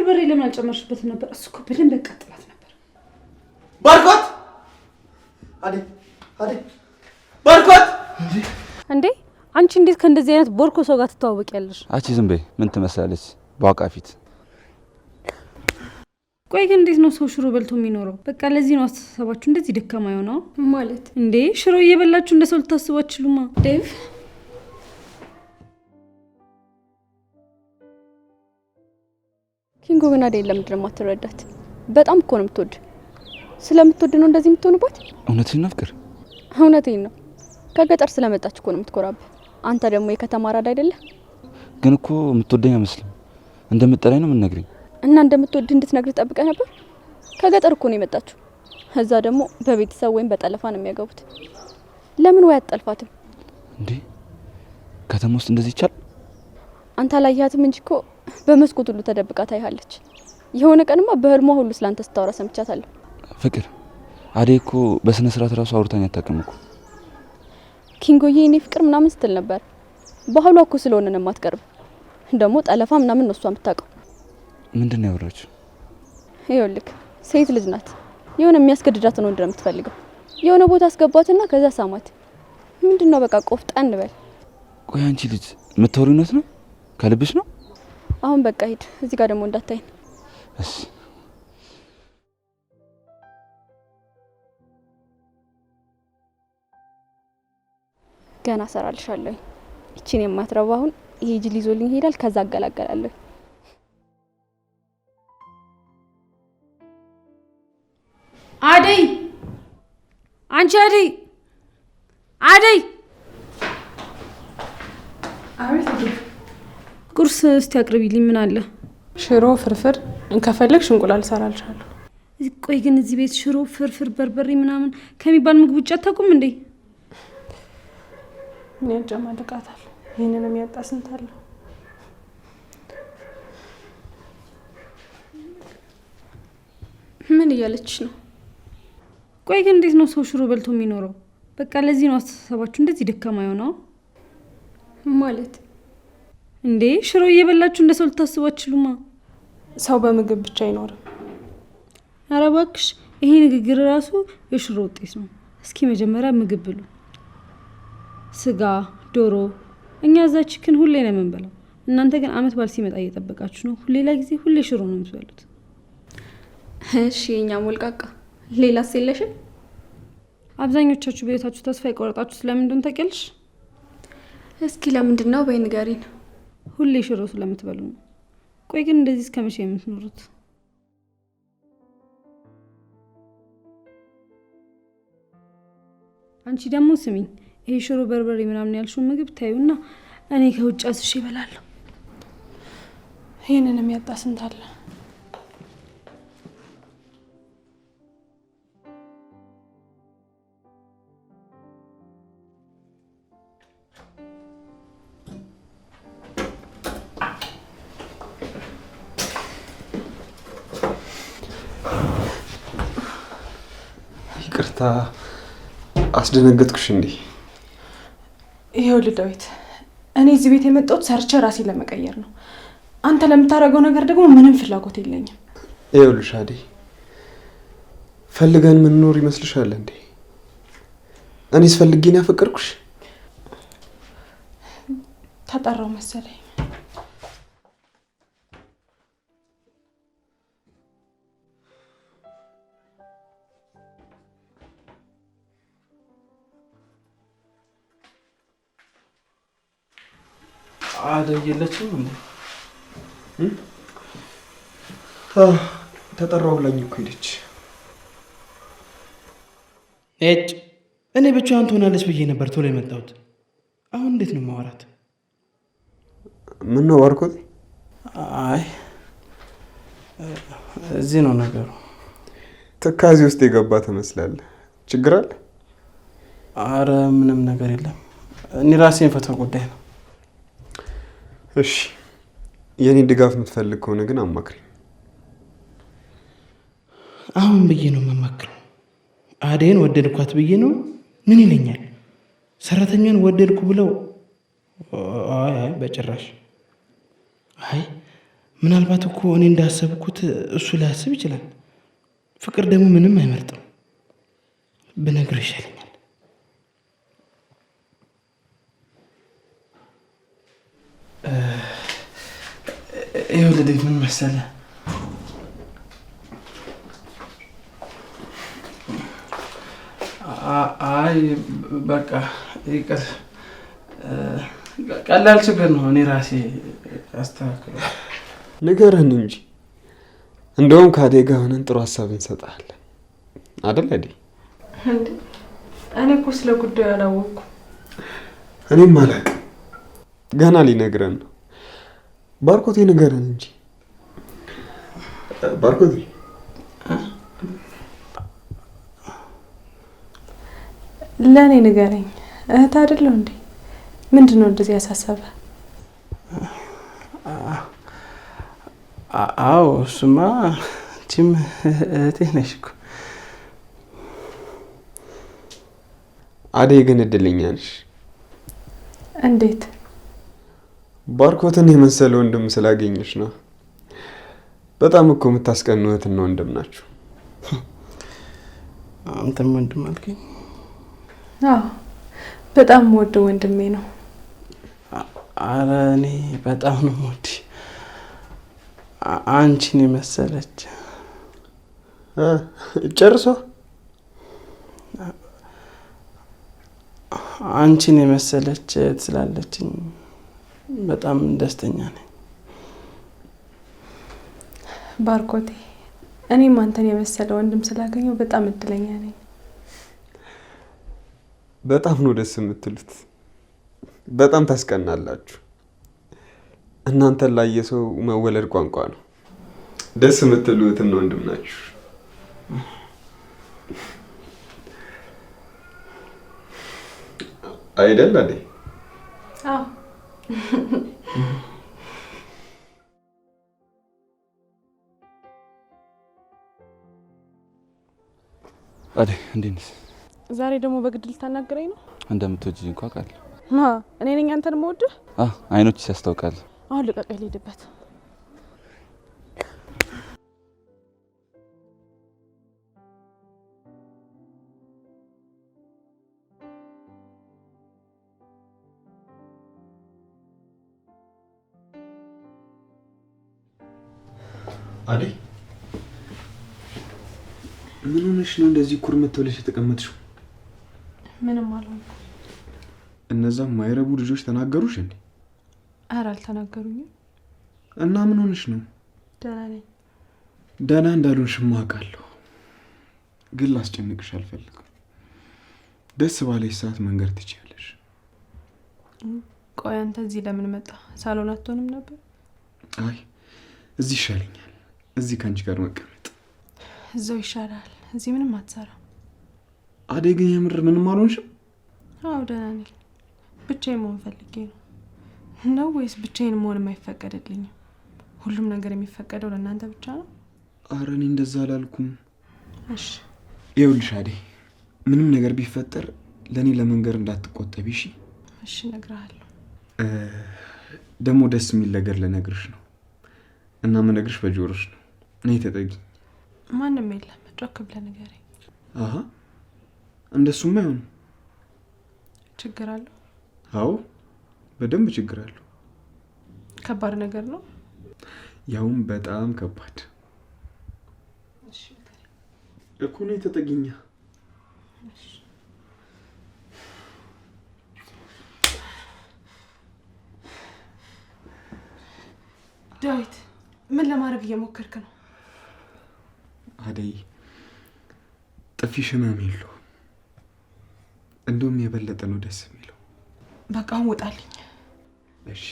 በርበሬ ለምን አልጨመርሽበት ነበር? እሱ እኮ በደንብ ያቃጥላት ነበር። ባርኮት አዴ ባርኮት እንዴ አንቺ እንዴት ከእንደዚህ አይነት ቦርኮ ሰው ጋር ትተዋወቂያለሽ? አቺ ዝም በይ። ምን ትመስላለች በዋቃፊት። ቆይ ግን እንዴት ነው ሰው ሽሮ በልቶ የሚኖረው? በቃ ለዚህ ነው አስተሳሰባችሁ እንደዚህ ደካማ የሆነው ማለት። እንዴ ሽሮ እየበላችሁ እንደ ሰው ልታስቡ አትችሉማ። ዴቭ ኪንጎ ግን አይደለም ምንድን ነው የማትረዳት? በጣም እኮ ነው የምትወድ። ስለምትወድ ነው እንደዚህ የምትሆንባት። እውነቴን ነው ፍቅር፣ እውነቴን ነው። ከገጠር ስለመጣች እኮ ነው የምትኮራብህ። አንተ ደግሞ የከተማ አራዳ አይደለ? ግን እኮ የምትወደኝ አይመስልም። እንደምትጠላኝ ነው የምትነግረኝ። እና እንደምትወድ እንድትነግር ጠብቀህ ነበር? ከገጠር እኮ ነው የመጣችው። እዛ ደግሞ በቤተሰብ ወይም በጠለፋ ነው የሚያገቡት። ለምን ወይ አትጠልፋትም እንዴ? ከተማ ውስጥ እንደዚህ ይቻላል? አንተ አላየሃትም እንጂ እኮ በመስኮት ሁሉ ተደብቃ ታይሃለች። የሆነ ቀንማ በህልሟ ሁሉ ስላንተ ስታወራ ሰምቻታለሁ። ፍቅር አዴ እኮ በስነ ስርዓት ራሱ አውርታኝ አታውቅም እኮ። ኪንጎዬ እኔ ፍቅር ምናምን ስትል ነበር። ባህሏ እኮ ስለሆነ ነው የማትቀርብ። ደግሞ ጠለፋ ምናምን ነው እሷ የምታውቀው። ምንድን ነው ያወራችው? ይኸውልህ ሴት ልጅ ናት። የሆነ የሚያስገድዳት ነው እንደምትፈልገው። የሆነ ቦታ አስገባትና ከዛ ሳማት። ምንድነው በቃ ቆፍጠን በል። ቆይ አንቺ ልጅ የምታወሪው እውነት ነው? ከልብሽ ነው? አሁን በቃ ሂድ። እዚህ ጋር ደግሞ እንዳታይን እሺ። ገና ሰራልሻለሁ። እቺን የማትረባ አሁን ይሄ ጅል ይዞልኝ ሄዳል። ከዛ አገላገላለሁ። አደይ አንቺ አደይ አቤት። ቁርስ እስቲ አቅርቢልኝ። ምን አለ? ሽሮ ፍርፍር፣ እንከፈለግሽ እንቁላል ሰራልሻለሁ። ቆይ ግን እዚህ ቤት ሽሮ ፍርፍር በርበሬ ምናምን ከሚባል ምግብ ውጭ አታውቁም እንዴ? ምን ያጨማልቃታል? ይሄንን የሚያጣ ስንት አለ? ምን እያለችሽ ነው? ቆይ ግን እንዴት ነው ሰው ሽሮ በልቶ የሚኖረው? በቃ ለዚህ ነው አስተሳሰባችሁ እንደዚህ ደካማ የሆነው ማለት። እንዴ ሽሮ እየበላችሁ እንደ ሰው ልታስቡ አትችሉማ። ሰው በምግብ ብቻ አይኖርም። ኧረ እባክሽ ይሄ ንግግር ራሱ የሽሮ ውጤት ነው። እስኪ መጀመሪያ ምግብ ብሉ። ስጋ፣ ዶሮ። እኛ እዛ ቺክን ሁሌ ነው የምንበላው። እናንተ ግን አመት በዓል ሲመጣ እየጠበቃችሁ ነው። ሌላ ጊዜ ሁሌ ሽሮ ነው የምትበሉት። እሺ የኛ ሞልቃቃ ሌላስ የለሽም? አብዛኞቻችሁ በቤታችሁ ተስፋ የቆረጣችሁ ስለምን እንደሆነ ታውቂያለሽ? እስኪ ለምንድን ነው በይ ንገሪን። ሁሌ ሽሮ ስለምትበሉ ነው። ቆይ ግን እንደዚህ እስከ መቼ የምትኖሩት? አንቺ ደግሞ ስሚኝ፣ ይሄ ሽሮ በርበሬ ምናምን ያልሽው ምግብ ታዩና እኔ ከውጭ አስሽ ይበላለሁ። ይሄንን የሚያጣ ስንት አለ? ይቅርታ አስደነገጥኩሽ እንዴ? ይኸውልህ ዳዊት፣ እኔ እዚህ ቤት የመጣሁት ሰርቼ ራሴ ለመቀየር ነው። አንተ ለምታደርገው ነገር ደግሞ ምንም ፍላጎት የለኝም። ይኸውልሽ አደይ፣ ፈልገን ምንኖር ይመስልሻል እንዴ? እኔስ ፈልጌ ነው ያፈቀርኩሽ? ተጠራው መሰለኝ። አደይ የለችም እንዴ? ተጠራው ብላኝ እኮ ሄደች። እኔ ብቻዋን ትሆናለች ብዬ ነበር ቶሎ የመጣሁት። አሁን እንዴት ነው ማወራት? ምን ነው ባርኮት? አይ እዚህ ነው ነገሩ። ትካዜ ውስጥ የገባ ትመስላለህ። ችግር አለ? አረ ምንም ነገር የለም። እኔ ራሴን ፈተው ጉዳይ ነው። እሺ የኔ ድጋፍ የምትፈልግ ከሆነ ግን አማክሪ። አሁን ብዬ ነው የማማክረው። አደይን ወደድኳት ብዬ ነው። ምን ይለኛል? ሰራተኛን ወደድኩ ብለው? አይ በጭራሽ። አይ ምናልባት እኮ እኔ እንዳሰብኩት እሱ ላያስብ ይችላል። ፍቅር ደግሞ ምንም አይመርጥም። ብነግር ይሻለኛል። ይኸውልህ ምን መሰለህ፣ አይ በቃ ይቅር፣ ቀላል ችግር ነው። እኔ ራሴ አስተካክለው። ንገረን እንጂ እንደውም ከአደይ ጋር ሆነን ጥሩ ሀሳብ እንሰጥሃለን አይደል? አደይ እኔ እኮ ስለ ጉዳዩ አላወቅኩም። እኔም አላውቅም፣ ገና ሊነግረን ነው። ባርኮቴ ንገረን እንጂ ባርኮቴ። ለእኔ ንገረኝ። እህት አይደለሁ እንዴ? ምንድን ነው እንደዚህ ያሳሰበ? አዎ እሱማ አንቺም እህቴ ነሽ እኮ። አደይ ግን እድለኛ ነሽ። እንዴት? ባርኮትን የመሰለ ወንድም ስላገኘሽ ነው። በጣም እኮ የምታስቀኑ እህትና ወንድም ናችሁ። አንተም ወንድም አልከኝ? አዎ በጣም ወደው ወንድሜ ነው። አረ እኔ በጣም ነው የምወድሽ። አንቺን የመሰለች ጨርሶ አንቺን የመሰለች ስላለችኝ በጣም ደስተኛ ነኝ። ባርኮቴ እኔም አንተን የመሰለ ወንድም ስላገኘው በጣም እድለኛ ነኝ። በጣም ነው ደስ የምትሉት። በጣም ታስቀናላችሁ። እናንተን ላየ ሰው መወለድ ቋንቋ ነው። ደስ የምትሉትና ወንድም ናችሁ አይደል? አደይ አዎ አደይ እንዴት ነሽ? ዛሬ ደግሞ በግድ ልታናግረኝ ነው? እንደምትወጂኝ እንኳን ቃል እኔ ነኝ አንተን የምወድህ? አይኖች ያስታውቃል። አሁን ልቀቀኝ ልሂድበት። አደይ ምን ሆነሽ ነው እንደዚህ ኩርምት ብለሽ የተቀመጥሽው? ምንም አልሆንኩም። እነዛም ማይረቡ ልጆች ተናገሩሽ እንዴ? ኧረ አልተናገሩኝም። እና ምን ሆነሽ ነው? ደህና ነኝ። ደህና እንዳልሆንሽማ አውቃለሁ፣ ግን ላስጨንቅሽ አልፈልግም። ደስ ባለሽ ሰዓት መንገር ትችያለሽ። ቆይ አንተ እዚህ ለምን መጣ? ሳሎን አትሆንም ነበር? አይ እዚህ ይሻለኛል። እዚህ ካንቺ ጋር መቀመጥ። እዛው ይሻላል። እዚህ ምንም አትሰራ። አደይ ግን የምር ምንም አልሆንሽም? አዎ ደህና ነኝ። ብቻዬን መሆን ፈልጌ ነው ወይስ ብቻዬን መሆን የማይፈቀድልኝም? ሁሉም ነገር የሚፈቀደው ለእናንተ ብቻ ነው? ኧረ እኔ እንደዛ አላልኩም። እሺ ይኸውልሽ አደይ፣ ምንም ነገር ቢፈጠር ለእኔ ለመንገር እንዳትቆጠቢ እሺ? እሺ እነግርሃለሁ። ደግሞ ደስ የሚል ነገር ልነግርሽ ነው እና የምነግርሽ በጆሮሽ ነው። እኔ ተጠጊ። ማንም የለም፣ ጮክ ብለህ ንገረኝ። አሃ እንደሱማ አይሆንም። ችግር አለው? አዎ በደንብ ችግር አለው። ከባድ ነገር ነው? ያውም በጣም ከባድ እኮ ነው። ተጠጊኛ። ዳዊት ምን ለማድረግ እየሞከርክ ነው? አደይ ጥፊሽ ህመም የለውም፣ እንደውም የበለጠ ነው ደስ የሚለው። በቃ ውጣልኝ። እሺ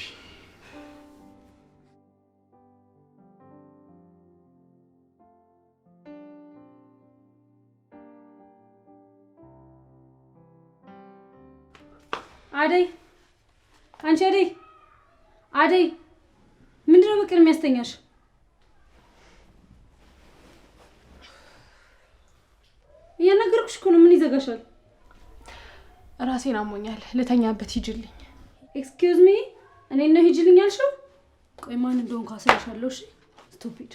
አደይ፣ አንቺ አደይ፣ አደይ ምንድነው በቀን የሚያስተኛሽ? እያናገርኩሽ እኮ ነው። ምን ይዘጋሻል? ራሴን አሞኛል፣ ልተኛበት። ሂጅልኝ። ኤክስኪውዝ ሚ፣ እኔ ነው ሂጅልኝ ያልሽው? ቆይ ማን እንደሆነ ካሳይሻለሁ። እሺ ስቱፒድ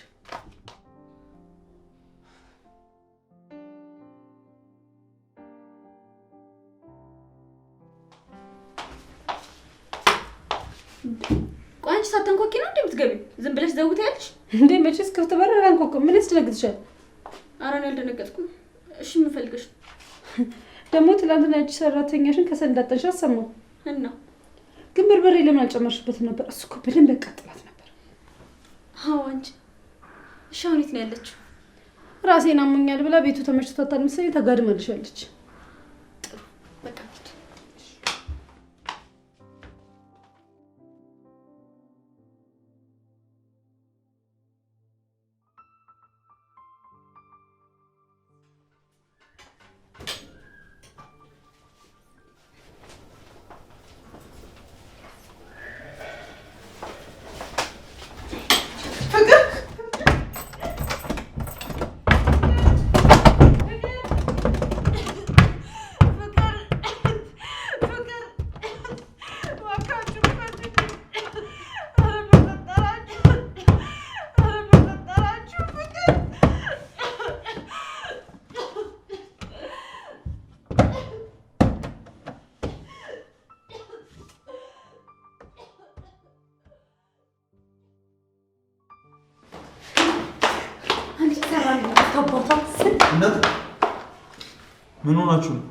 ቋንጭ ሳታንኳኪ ነው እንደምትገቢ? ዝም ብለሽ ዘውታያለሽ እንዴ? መቼስ ክፍት በር አንኳኳም። ምን ያስደነግጥሻል? ኧረ እኔ አልደነገጥኩም። እሺ ምን ፈልገሽ? ደግሞ ትላንትና እጅ ሰራተኛሽን ከሰንዳጠንሽ አሰማው እና ግን በርበሬ ለምን አልጨመርሽበትም ነበር? እሱ እኮ በደንብ ያቃጥላት ነበር። አዎ አንቺ እሺ አሁን የት ነው ያለችው? ራሴን አሞኛል ብላ ቤቱ ተመችቷታል መሰለኝ ተጋድማልሻለች። ጥሩ በቃ ምን ሆናችሁ ነው?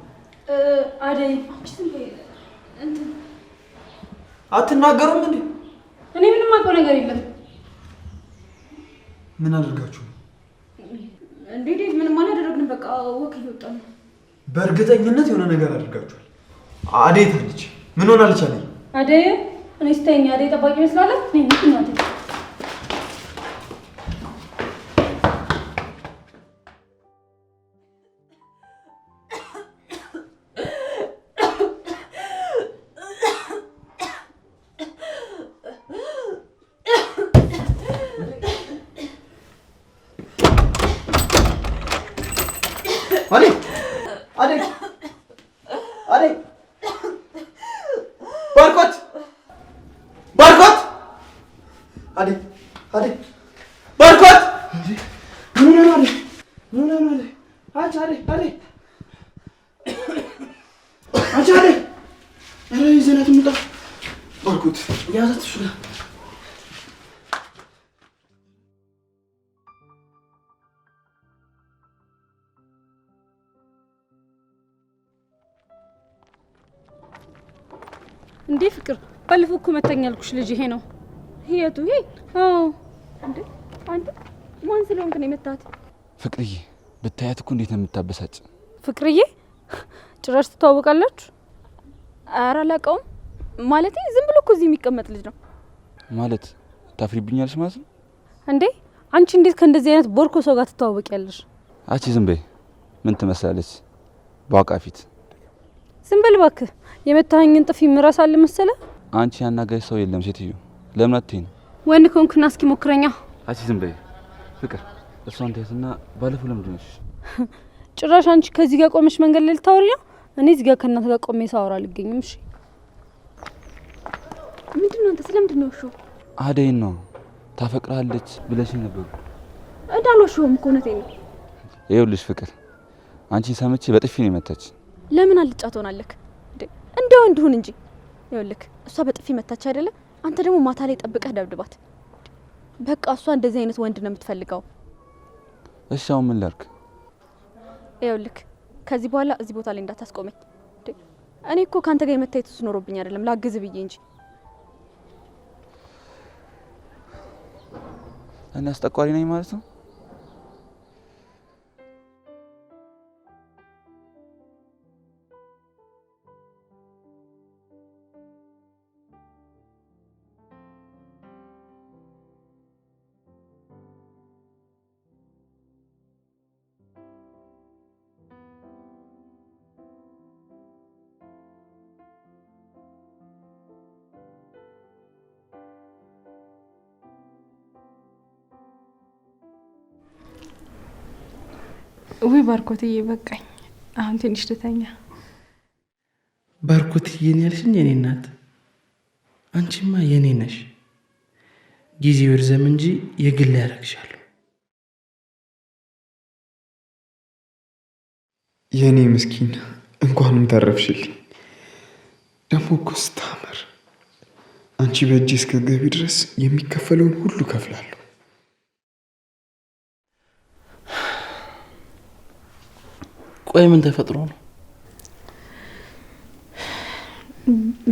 አደይ እንትን አትናገሩም እንዴ? እኔ ምንም አውቀው ነገር የለም። ምን አድርጋችሁ ነው? እንዴ ምንም አላደረግንም። በቃ ወክ እየወጣን ነው። በእርግጠኝነት የሆነ ነገር አድርጋችኋል። አደይ ታለች። ምን ሆናለች አደይ? አደይ እኔ ስተኛ አደይ ጠባቂ መስላለች። እኔ ምንድነው አደይ አደይ አደይ ባርኮት ባርኮት አደይ አደይ ባርኮት ምን ነው አደይ? ምን ነው አደይ? አንቺ አደይ አደይ አንቺ አደይ ኧረ ይዘናት እንውጣ። ባርኮት ያዛት እሱ ጋር እንዴ? ፍቅር ባለፈው እኮ መተኛ አልኩሽ ልጅ ይሄ ነው። የቱ ይሄ? አዎ እንዴ አንተ ማን ስለሆንክ ነው የመታት? ፍቅርዬ ብታያት እኮ እንዴት ነው የምታበሳጭ። ፍቅርዬ ጭራሽ ትተዋወቃላችሁ? ኧረ አላውቀውም። ማለቴ ዝም ብሎ እኮ እዚህ የሚቀመጥ ልጅ ነው። ማለት ታፍሪብኛለሽ ማለት ነው እንዴ? አንቺ እንዴት ከእንደዚህ አይነት ቦርኮ ሰው ጋር ትተዋወቂያለሽ? አቺ ዝም በይ። ምን ትመስላለች በዋቃ ፊት። ዝም በል እባክህ። የመታኸኝን ጥፊ ምራሳል መሰለ? አንቺ ያናገረሽ ሰው የለም ሴትዮ። ለምን አትይኝ? ወንድ ኮንክና እስኪ ሞክረኛ። አቺ ዝም በይ ፍቅር። እሷን ታያትና ባለፈው ለምንድን ነሽ? ጭራሽ አንቺ ከዚህ ጋር ቆመሽ መንገድ ላይ ልታወሪ ነው? እኔ እዚህ ጋር ከእናንተ ጋር ቆሜ ሳወራ አልገኝም። እሺ ምንድን ነው አንተ? ስለምንድን ነው እሺ? አደይን ነው ታፈቅራለች ብለሽኝ ነበር። እንዳልዋሸሁም እኮ እውነቴን ነው። ይኸውልሽ ፍቅር፣ አንቺን ሰምቼ በጥፊ ነው የመታች። ለምን አልጫ ትሆናለህ? እንደው እንድሁን እንጂ ይኸውልህ፣ እሷ በጥፊ መታች አይደለ? አንተ ደግሞ ማታ ላይ ጠብቀህ ደብድባት። በቃ እሷ እንደዚህ አይነት ወንድ ነው የምትፈልገው። እሺ አሁን ምን ላድርግ? ይኸውልህ፣ ከዚህ በኋላ እዚህ ቦታ ላይ እንዳታስቆመኝ። እኔ እኮ ካንተ ጋር የመታየት ሱስ ኖሮብኝ አይደለም፣ ላግዝ ብዬ እንጂ። እኔ አስጠቋሪ ነኝ ማለት ነው? ውይ ባርኮትዬ በቃኝ። አሁን ትንሽ ልተኛ። ባርኮትዬ ነው ያልሽኝ? የኔ እናት አንቺማ የኔ ነሽ። ጊዜው ይርዘም እንጂ የግል ያደርግሻለሁ። የኔ ምስኪን እንኳንም ተረፍሽልኝ። ደግሞ እኮ ስታምር አንቺ በእጅ እስከ ገቢ ድረስ የሚከፈለውን ሁሉ ከፍላለሁ። ቆይ ምን ተፈጥሮ ነው?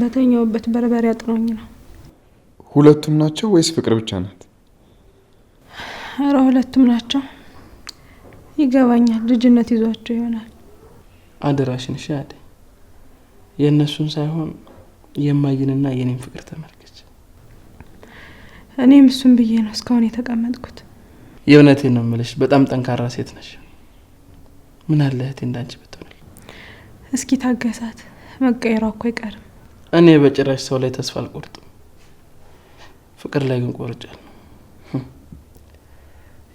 በተኛውበት በርበሬ አጥኖኝ ነው። ሁለቱም ናቸው ወይስ ፍቅር ብቻ ናት? ኧረ ሁለቱም ናቸው። ይገባኛል፣ ልጅነት ይዟቸው ይሆናል። አደራሽን እሺ አደይ፣ የእነሱን ሳይሆን የማይንና የኔን ፍቅር ተመልከች። እኔም እሱን ብዬ ነው እስካሁን የተቀመጥኩት። የእውነቴን ነው የምልሽ፣ በጣም ጠንካራ ሴት ነሽ። ምን አለ እህቴ እንዳንቺ ብትሆን። እስኪ ታገሳት፣ መቀየሯ እኮ አይቀርም። እኔ በጭራሽ ሰው ላይ ተስፋ አልቆርጥም። ፍቅር ላይ ግን ቆርጫለሁ።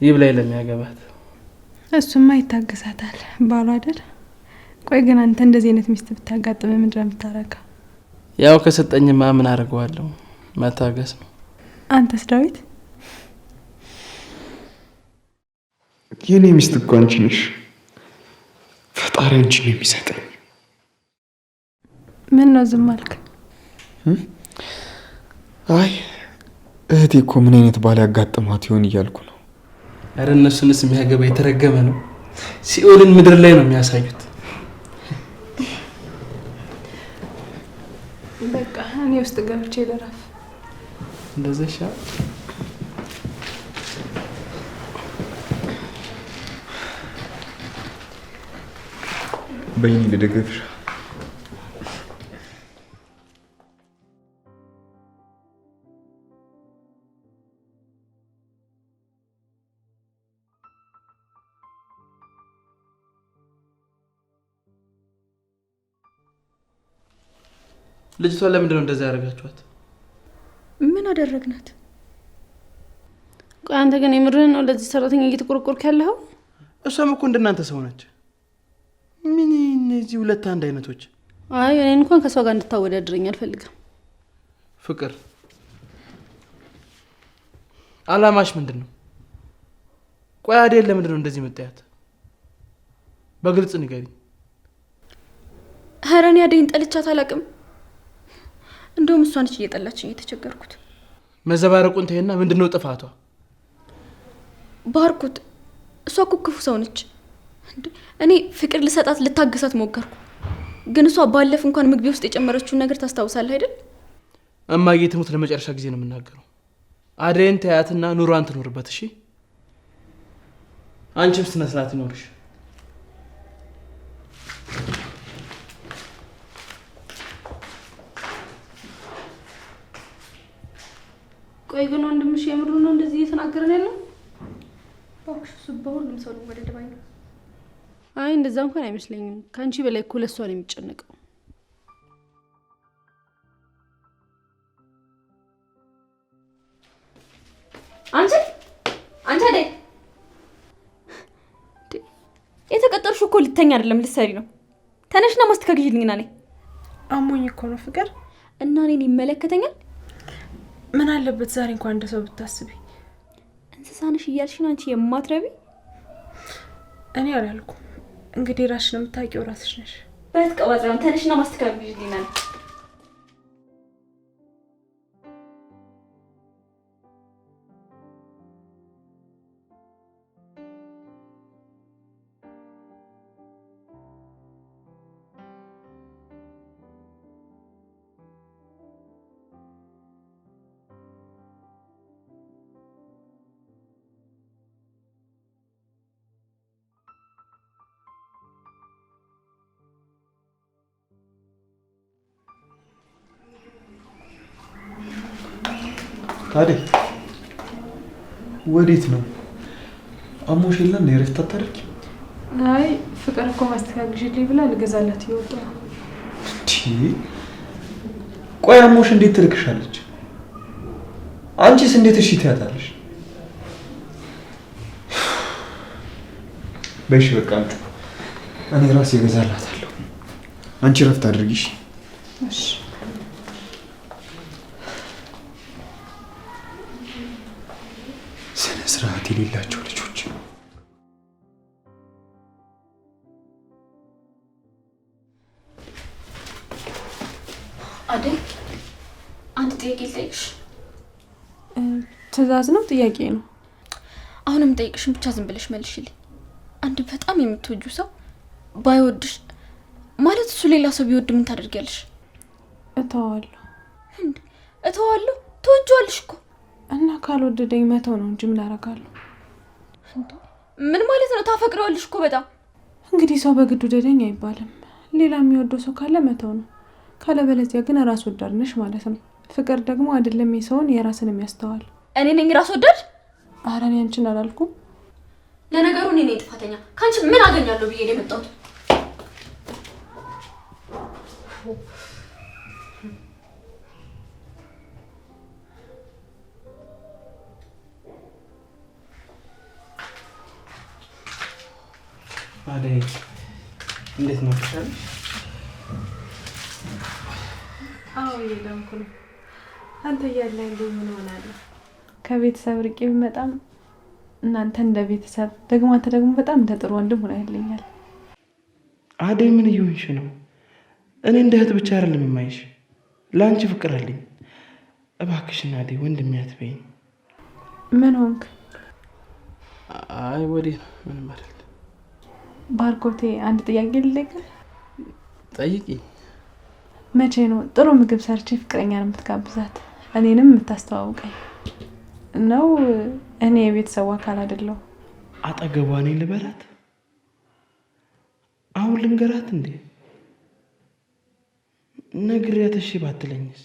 ይብላኝ ለሚያገባት። እሱማ ይታገሳታል፣ ባሉ አይደል? ቆይ ግን አንተ እንደዚህ አይነት ሚስት ብታጋጥም ምንድን ነው የምታረገው? ያው ከሰጠኝማ ምን አደርገዋለሁ? መታገስ ነው። አንተስ ዳዊት? የኔ ሚስት እኮ አንቺ ነሽ። ፈጣሪ አንቺን ነው የሚሰጠኝ። ምን ነው ዝም አልክ? አይ እህቴ እኮ ምን አይነት ባል ያጋጥማት ይሆን እያልኩ ነው። ኧረ እነሱንስ የሚያገባ የተረገመ ነው። ሲኦልን ምድር ላይ ነው የሚያሳዩት። በቃ እኔ ውስጥ ገብቼ ልረፍ። እንደዛ ይሻል። በይኔ ልደገፍሽ። ልጅቷ ለምንድን ነው እንደዛ ያደርጋችኋት? ምን አደረግናት? ቆይ አንተ ግን የምርህን ነው ለዚህ ሰራተኛ እየተቆረቆርክ ያለኸው? እሷም እኮ እንደናንተ ሰው ነች። ምን እነዚህ ሁለት አንድ አይነቶች? አይ እኔ እንኳን ከሷ ጋር እንድታወዳድረኝ አልፈልግም። ፍቅር አላማሽ ምንድን ነው? ቆይ አዴል ለምንድን ነው እንደዚህ መጣያት? በግልጽ ንገሪ። ኧረ እኔ አዴን ጠልቻት አላውቅም። እንደውም እሷ ነች እየጠላችኝ የተቸገርኩት። መዘባረቁን ተይና ምንድነው ጥፋቷ? ባርኩት፣ እሷ እኮ ክፉ ሰው ነች። እኔ ፍቅር ልሰጣት ልታገሳት ሞከርኩ፣ ግን እሷ ባለፍ እንኳን ምግቤ ውስጥ የጨመረችውን ነገር ታስታውሳለህ አይደል? እማዬ ትሙት ለመጨረሻ ጊዜ ነው የምናገረው። አዴን ተያትና ኑሯን ትኖርበት። እሺ አንቺም ስነ ስርዓት ይኖርሽ። ቆይ ግን ወንድምሽ የምሩ ነው እንደዚህ እየተናገረን ያለው? ባክሽ እሱ በሁሉም ሰው ነው ወደደባኝ። አይ እንደዛ እንኳን አይመስለኝም። ካንቺ በላይ እኮ ለሷ ነው የሚጨነቀው። አንቺ አይደል የተቀጠርሽው? እኮ ልተኛ አይደለም ልትሰሪ ነው። ተነሽና ማስተካከልኝና ነኝ። አሞኝ እኮ ነው ፍቅር። እና እኔን ይመለከተኛል? ምን አለበት ዛሬ እንኳን እንደ ሰው ብታስቢ። እንስሳ ነሽ እያልሽ ነው አንቺ የማትረቢ። እኔ አላልኩም። እንግዲህ ራስሽን የምታውቂው ራስሽ ነሽ። በትቀባጥራም ተነሽና ማስተካከልኝና ነኝ። ታዲያ ወዴት ነው? አሞሽ የለ እንደ ረፍት አታደርጊ? አይ ፍቅር እኮ ማስተካከልሽልኝ ብላ ልገዛላት ይወጣ። ቆይ አሞሽ እንዴት ትልክሻለች? አንቺስ እንዴት እሺ ትያታለሽ? በሽ በቃ እኔ ራሴ እገዛላታለሁ። አንቺ ረፍት አድርጊሽ። እሺ እናት የሌላቸው ልጆች። አደይ አንድ ጥያቄ ልጠይቅሽ። ትዕዛዝ ነው ጥያቄ ነው? አሁንም ጠይቅሽን ብቻ ዝም ብለሽ መልሽልኝ። አንድ በጣም የምትወጁ ሰው ባይወድሽ ማለት እሱ ሌላ ሰው ቢወድ ምን ታደርጊያለሽ? እተዋለሁ። እተዋለሁ? ትወጂዋለሽ እኮ። እና ካልወደደኝ መተው ነው እንጂ ምን አደርጋለሁ? ምን ማለት ነው? ታፈቅረዋለሽ እኮ በጣም። እንግዲህ ሰው በግድ ውደደኝ አይባልም። ሌላ የሚወደው ሰው ካለ መተው ነው። ካለበለዚያ ግን ራስ ወዳድ ነሽ ማለት ነው። ፍቅር ደግሞ አይደለም የሰውን የራስን የሚያስተዋል። እኔ ነኝ ራስ ወዳድ? ኧረ እኔ አንቺን አላልኩም። ለነገሩ እኔ ነኝ ጥፋተኛ። ካንቺ ምን አገኛለሁ ብዬ ነው የመጣሁት። አደይ እንዴት ነው ተሻለሽ? አዎ እየዳንኩ ነው። አንተ እያለህ ምን ሆናለሁ? ከቤተሰብ ርቄ ብመጣም እናንተ እንደ ቤተሰብ ደግሞ አንተ ደግሞ በጣም እንደ ጥሩ ወንድም ሆነህልኛል። አደይ ምን እየሆንሽ ነው? እኔ እንደ እህት ብቻ አይደለም የማይሽ፣ ለአንቺ ፍቅር አለኝ። እባክሽን አደይ ወንድሜ አትበይኝ። ምን ሆንክ? አይ ወዲህ ነው ምንም አይደል። ባርኮቴ አንድ ጥያቄ ልጠይቅህ? ጠይቂ። መቼ ነው ጥሩ ምግብ ሰርቼ ፍቅረኛን የምትጋብዛት እኔንም የምታስተዋውቀኝ? ነው እኔ የቤተሰቡ አካል አይደለሁ? አጠገቧ ነኝ ልበላት? አሁን ልንገራት እንዴ? ነግሬያት እሺ ባትለኝስ?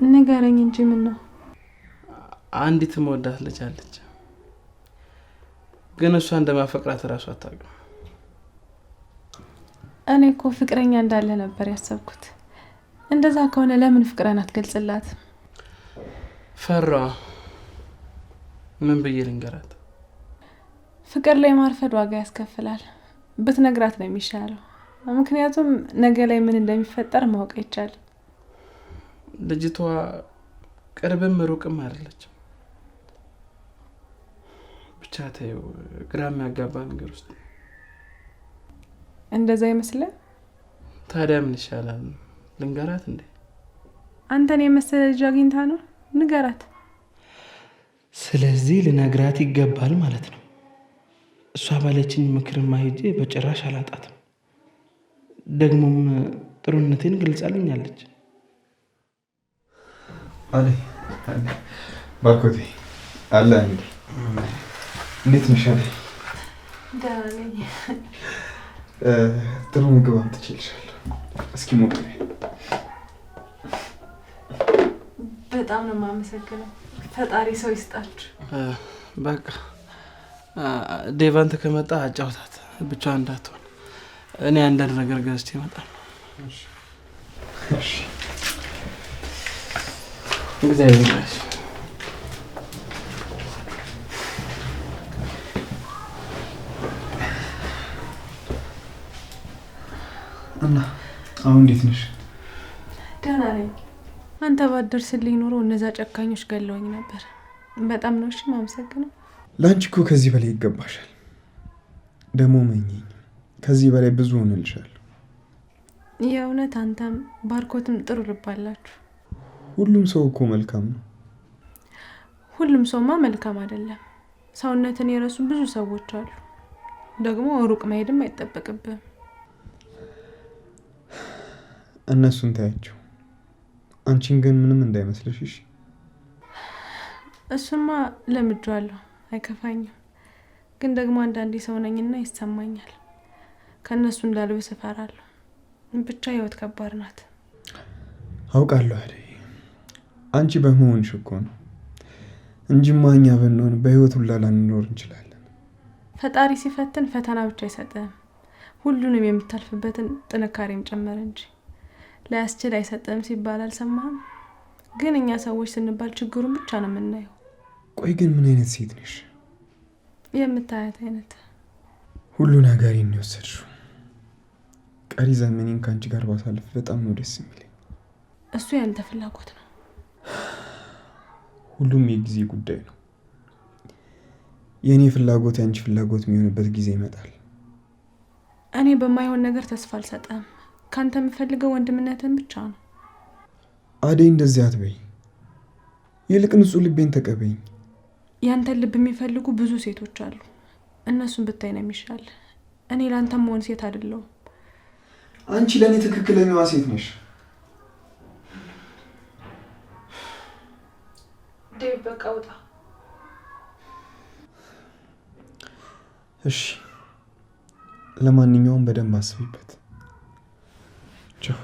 ንገረኝ እንጂ ምን ነው? አንዲት መወዳት ልጅ አለች፣ ግን እሷ እንደማፈቅራት እራሱ አታውቅም። እኔ እኮ ፍቅረኛ እንዳለ ነበር ያሰብኩት። እንደዛ ከሆነ ለምን ፍቅረን አትገልጽላት? ፈራ። ምን ብዬ ልንገራት? ፍቅር ላይ ማርፈድ ዋጋ ያስከፍላል። ብትነግራት ነው የሚሻለው። ምክንያቱም ነገ ላይ ምን እንደሚፈጠር ማወቅ አይቻልም። ልጅቷ ቅርብም ሩቅም አይደለችም። ብቻ ተይው፣ ግራ የሚያጋባ ነገር ውስጥ። እንደዛ ይመስላል። ታዲያ ምን ይሻላል? ልንገራት እንዴ? አንተን የመሰለ ልጅ አግኝታ ነው? ንገራት። ስለዚህ ልነግራት ይገባል ማለት ነው። እሷ ባለችኝ ምክርማ ሄጄ በጭራሽ አላጣትም። ደግሞም ጥሩነቴን ገልጻልኛለች። አለ ባርኮቴ አለ እንዴ? እንዴት ነሽ? ደህና ነኝ። ጥሩ ምግብ አምጥቼልሻለሁ። እስኪ ሞክሪ። በጣም ነው የማመሰግነው። ፈጣሪ ሰው ይስጣችሁ። በቃ ዴቫንት ከመጣ አጫውታት፣ ብቻዋን እንዳትሆን። እኔ አንዳንድ ነገር ገዝቼ እመጣለሁ። እሺ። እግዚአብሔር ይመስገን። እና አሁን እንዴት ነሽ? ደህና ነኝ። አንተ ባትደርስልኝ ኖሮ እነዛ ጨካኞች ገለውኝ ነበር። በጣም ነው እሺ የማመሰግነው። ለአንቺ እኮ ከዚህ በላይ ይገባሻል። ደግሞ መኘኝ ከዚህ በላይ ብዙ ሆነልሻለሁ። የእውነት አንተም ባርኮትም ጥሩ ልብ አላችሁ። ሁሉም ሰው እኮ መልካም ነው። ሁሉም ሰውማ መልካም አይደለም። ሰውነትን የረሱ ብዙ ሰዎች አሉ። ደግሞ ሩቅ መሄድም አይጠበቅብህም። እነሱን ታያቸው፣ አንቺን ግን ምንም እንዳይመስልሽ እሺ? እሱማ ለምጄዋለሁ፣ አይከፋኝም። ግን ደግሞ አንዳንዴ ሰው ነኝና ይሰማኛል። ከእነሱ እንዳልብስ እፈራለሁ። ብቻ ህይወት ከባድ ናት። አውቃለሁ አይደል? አንቺ በመሆንሽ እኮ ነው እንጂማ እኛ ብንሆን በህይወት ሁላ ላንኖር እንችላለን። ፈጣሪ ሲፈትን ፈተና ብቻ አይሰጥህም፣ ሁሉንም የምታልፍበትን ጥንካሬም ጨመረ እንጂ ላያስችል አይሰጥህም ሲባል አልሰማህም? ግን እኛ ሰዎች ስንባል ችግሩን ብቻ ነው የምናየው። ቆይ ግን ምን አይነት ሴት ነሽ? የምታያት አይነት። ሁሉ ነገር የወሰድሽው። ቀሪ ዘመኔን ከአንቺ ጋር ባሳልፍ በጣም ነው ደስ የሚለኝ። እሱ ያንተ ፍላጎት ነው። ሁሉም የጊዜ ጉዳይ ነው። የእኔ ፍላጎት ያንቺ ፍላጎት የሚሆንበት ጊዜ ይመጣል። እኔ በማይሆን ነገር ተስፋ አልሰጠም። ካንተ የምፈልገው ወንድምነትን ብቻ ነው። አደይ እንደዚህ አትበይ። ይልቅ ንጹህ ልቤን ተቀበይኝ። ያንተን ልብ የሚፈልጉ ብዙ ሴቶች አሉ። እነሱን ብታይ ነው የሚሻል። እኔ ላንተም መሆን ሴት አይደለሁም። አንቺ ለእኔ ትክክለኛዋ ሴት ነሽ። ዴቭ በቃ ውጣ። እሺ፣ ለማንኛውም በደንብ አስቢበት። ቻው።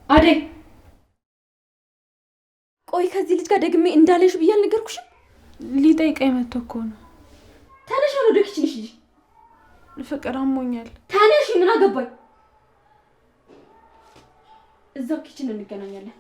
አደይ ቆይ፣ ከዚህ ልጅ ጋር ደግሜ እንዳለሽ ብዬ አልነገርኩሽም? ሊጠይቀኝ መጥቶ እኮ ነው። ተነሽ ወደ ኪችንሽ ልጅ። ፍቅር አሞኛል። ተነሽ። ምን አገባኝ? እዛው ኪችን እንገናኛለን።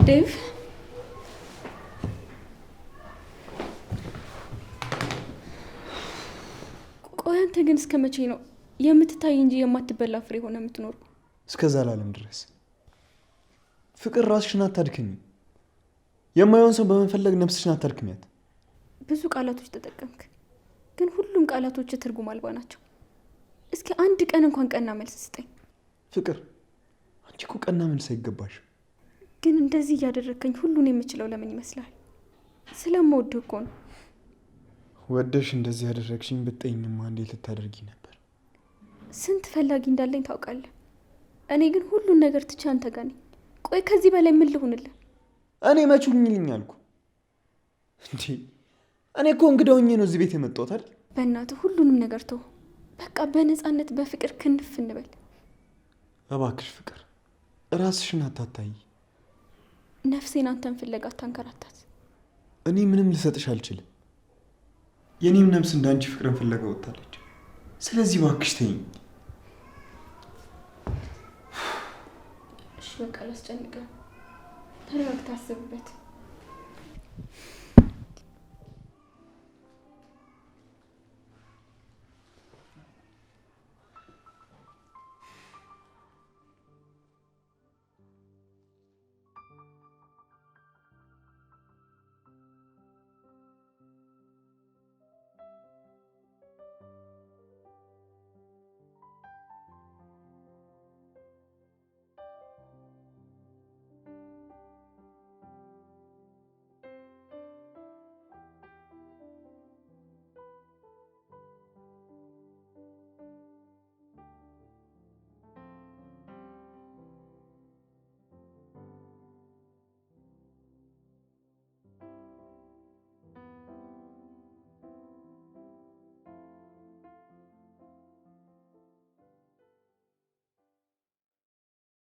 ዴቭ ቆይ፣ አንተ ግን እስከ መቼ ነው የምትታይ እንጂ የማትበላ ፍሬ ሆነ የምትኖር? እስከ ዘላለም ድረስ። ፍቅር ራስሽን አታድክሚ። የማይሆን ሰው በመፈለግ ነፍስሽን አታድክሚያት። ብዙ ቃላቶች ተጠቀምክ፣ ግን ሁሉም ቃላቶች ትርጉም አልባ ናቸው። እስኪ አንድ ቀን እንኳን ቀና መልስ ስጠኝ። ፍቅር፣ አንቺ እኮ ቀና መልስ አይገባሽ። ግን እንደዚህ እያደረከኝ ሁሉን የምችለው ለምን ይመስላል? ስለምወድህ እኮ ነው። ወደሽ እንደዚህ ያደረግሽኝ ብትጠይኝማ አንዴ ልታደርጊ ነበር። ስንት ፈላጊ እንዳለኝ ታውቃለህ። እኔ ግን ሁሉን ነገር ትቼ አንተ ጋር ነኝ። ቆይ ከዚህ በላይ ምን ልሁንልህ? እኔ መች ሁኝልኝ አልኩ እንዴ? እኔ እኮ እንግዳ ሆኜ ነው እዚህ ቤት የመጣሁት አይደል? በእናትህ ሁሉንም ነገር ተው። በቃ በነፃነት በፍቅር ክንፍ እንበል። እባክሽ ፍቅር፣ ራስሽን አታታይ። ነፍሴን አንተን ፍለጋ አታንከራታት። እኔ ምንም ልሰጥሽ አልችልም። የኔም ነፍስ እንዳንቺ ፍቅርን ፍለጋ ወጣለች። ስለዚህ እባክሽ ተይኝ። እሺ በቃ ላስጨንቅህ። ተረጋግተህ አስብበት።